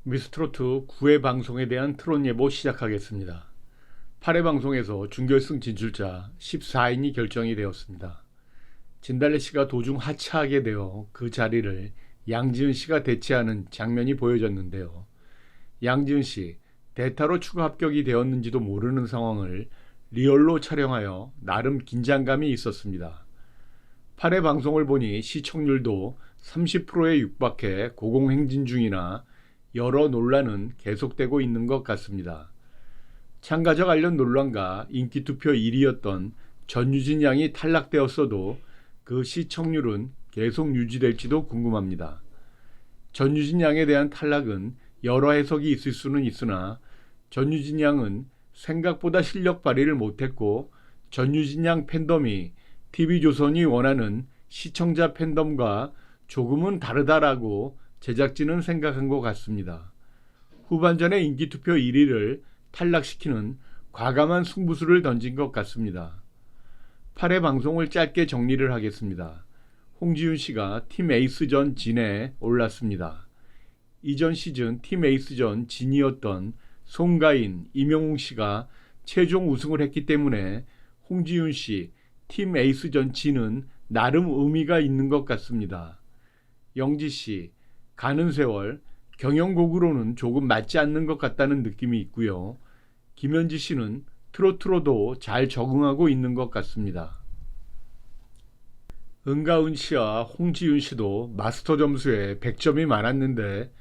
미스트로트 9회 방송에 대한 트롯 예보 시작하겠습니다. 8회 방송에서 준결승 진출자 14인이 결정이 되었습니다. 진달래 씨가 도중 하차하게 되어 그 자리를 양지은 씨가 대체하는 장면이 보여졌는데요. 양지은 씨, 대타로 추가 합격이 되었는지도 모르는 상황을 리얼로 촬영하여 나름 긴장감이 있었습니다. 8회 방송을 보니 시청률도 30%에 육박해 고공행진 중이나 여러 논란은 계속되고 있는 것 같습니다. 참가자 관련 논란과 인기투표 1위였던 전유진 양이 탈락되었어도 그 시청률은 계속 유지될지도 궁금합니다. 전유진 양에 대한 탈락은 여러 해석이 있을 수는 있으나 전유진 양은 생각보다 실력 발휘를 못했고 전유진 양 팬덤이 TV조선이 원하는 시청자 팬덤과 조금은 다르다라고 제작진은 생각한 것 같습니다. 후반전에 인기투표 1위를 탈락시키는 과감한 승부수를 던진 것 같습니다. 8회 방송을 짧게 정리를 하겠습니다. 홍지윤 씨가 팀 에이스전 진에 올랐습니다. 이전 시즌 팀 에이스전 진이었던 송가인, 임영웅 씨가 최종 우승을 했기 때문에 홍지윤 씨 팀 에이스전 진은 나름 의미가 있는 것 같습니다. 영지 씨, 가는 세월, 경영곡으로는 조금 맞지 않는 것 같다는 느낌이 있고요. 김현지 씨는 트로트로도 잘 적응하고 있는 것 같습니다. 은가은 씨와 홍지윤 씨도 마스터 점수에 100점이 많았는데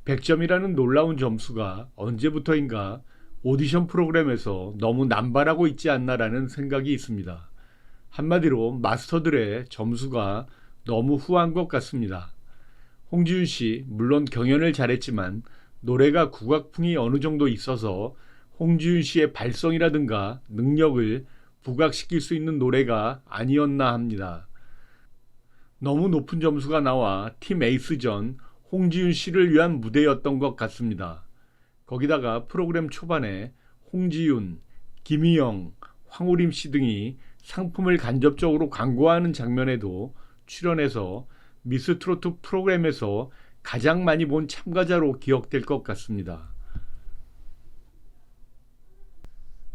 100점이라는 놀라운 점수가 언제부터인가 오디션 프로그램에서 너무 남발하고 있지 않나라는 생각이 있습니다. 한마디로 마스터들의 점수가 너무 후한 것 같습니다. 홍지윤 씨 물론 경연을 잘했지만 노래가 국악풍이 어느 정도 있어서 홍지윤 씨의 발성이라든가 능력을 부각시킬 수 있는 노래가 아니었나 합니다. 너무 높은 점수가 나와 팀 에이스전 홍지윤 씨를 위한 무대였던 것 같습니다. 거기다가 프로그램 초반에 홍지윤, 김희영, 황우림 씨 등이 상품을 간접적으로 광고하는 장면에도 출연해서 미스트로트 프로그램에서 가장 많이 본 참가자로 기억될 것 같습니다.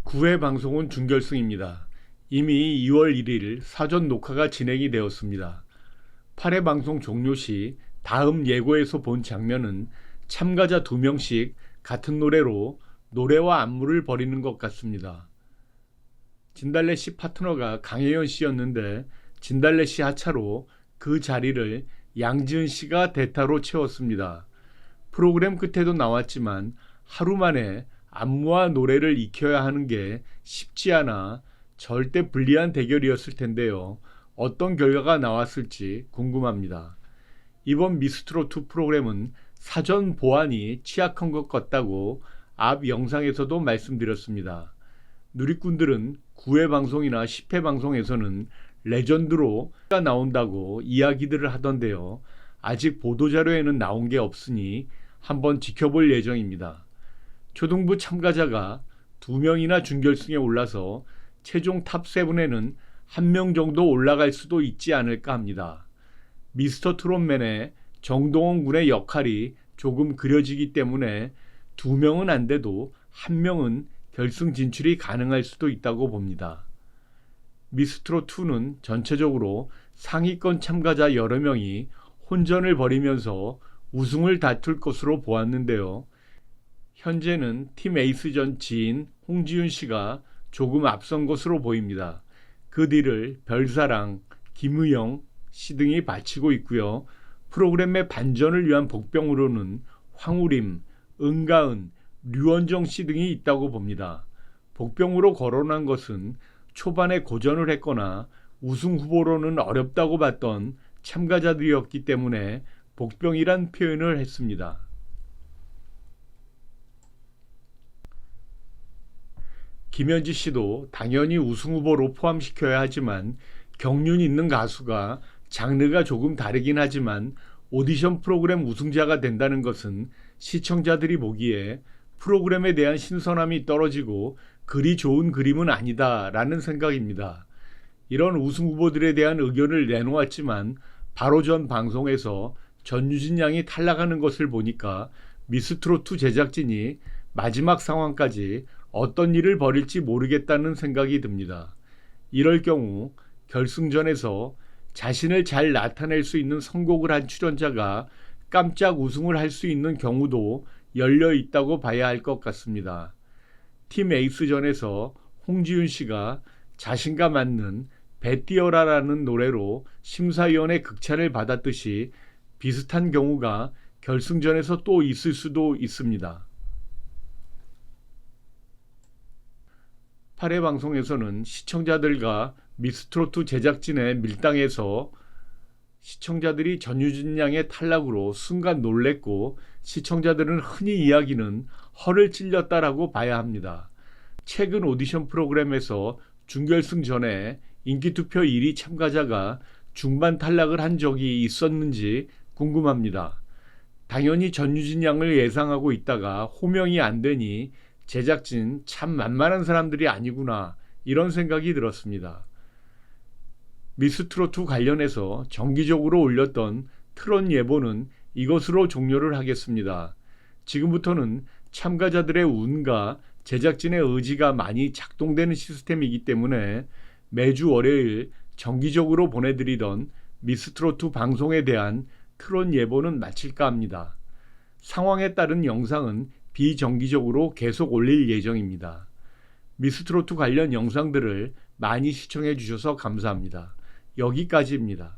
9회 방송은 준결승입니다. 이미 2월 1일 사전 녹화가 진행이 되었습니다. 8회 방송 종료 시 다음 예고에서 본 장면은 참가자 2명씩 같은 노래로 노래와 안무를 벌이는 것 같습니다. 진달래 씨 파트너가 강혜연 씨였는데 진달래 씨 하차로 그 자리를 양지은 씨가 대타로 채웠습니다. 프로그램 끝에도 나왔지만 하루 만에 안무와 노래를 익혀야 하는 게 쉽지 않아 절대 불리한 대결이었을 텐데요. 어떤 결과가 나왔을지 궁금합니다. 이번 미스트로트 프로그램은 사전 보안이 취약한 것 같다고 앞 영상에서도 말씀드렸습니다. 누리꾼들은 9회 방송이나 10회 방송에서는 레전드로 나온다고 이야기들을 하던데요. 아직 보도자료에는 나온 게 없으니 한번 지켜볼 예정입니다. 초등부 참가자가 2명이나 준결승에 올라서 최종 탑7에는 1명 정도 올라갈 수도 있지 않을까 합니다. 미스터 트롯맨의 정동원 군의 역할이 조금 그려지기 때문에 2명은 안 돼도 1명은 결승 진출이 가능할 수도 있다고 봅니다. 미스트롯2는 전체적으로 상위권 참가자 여러 명이 혼전을 벌이면서 우승을 다툴 것으로 보았는데요. 현재는 팀 에이스전 지인 홍지윤 씨가 조금 앞선 것으로 보입니다. 그 뒤를 별사랑, 김의영 씨 등이 바치고 있고요. 프로그램의 반전을 위한 복병으로는 황우림, 은가은, 류원정 씨 등이 있다고 봅니다. 복병으로 거론한 것은 초반에 고전을 했거나 우승 후보로는 어렵다고 봤던 참가자들이었기 때문에 복병이란 표현을 했습니다. 김현지 씨도 당연히 우승 후보로 포함시켜야 하지만 경륜 있는 가수가 장르가 조금 다르긴 하지만 오디션 프로그램 우승자가 된다는 것은 시청자들이 보기에 프로그램에 대한 신선함이 떨어지고 그리 좋은 그림은 아니다라는 생각입니다. 이런 우승 후보들에 대한 의견을 내놓았지만 바로 전 방송에서 전유진 양이 탈락하는 것을 보니까 미스트롯2 제작진이 마지막 상황까지 어떤 일을 벌일지 모르겠다는 생각이 듭니다. 이럴 경우 결승전에서 자신을 잘 나타낼 수 있는 선곡을 한 출연자가 깜짝 우승을 할 수 있는 경우도 열려 있다고 봐야 할 것 같습니다. 팀 에이스전에서 홍지윤 씨가 자신과 맞는 배 띄어라라는 노래로 심사위원의 극찬을 받았듯이 비슷한 경우가 결승전에서 또 있을 수도 있습니다. 8회 방송에서는 시청자들과 미스트롯2 제작진의 밀당에서 시청자들이 전유진 양의 탈락으로 순간 놀랬고 시청자들은 흔히 이야기는 허를 찔렸다라고 봐야 합니다. 최근 오디션 프로그램에서 준결승 전에 인기투표 1위 참가자가 중반 탈락을 한 적이 있었는지 궁금합니다. 당연히 전유진 양을 예상하고 있다가 호명이 안 되니 제작진 참 만만한 사람들이 아니구나 이런 생각이 들었습니다. 미스트롯2 관련해서 정기적으로 올렸던 트롯 예보는 이것으로 종료를 하겠습니다. 지금부터는 참가자들의 운과 제작진의 의지가 많이 작동되는 시스템이기 때문에 매주 월요일 정기적으로 보내드리던 미스트롯2 방송에 대한 트롯 예보는 마칠까 합니다. 상황에 따른 영상은 비정기적으로 계속 올릴 예정입니다. 미스트롯2 관련 영상들을 많이 시청해 주셔서 감사합니다. 여기까지입니다.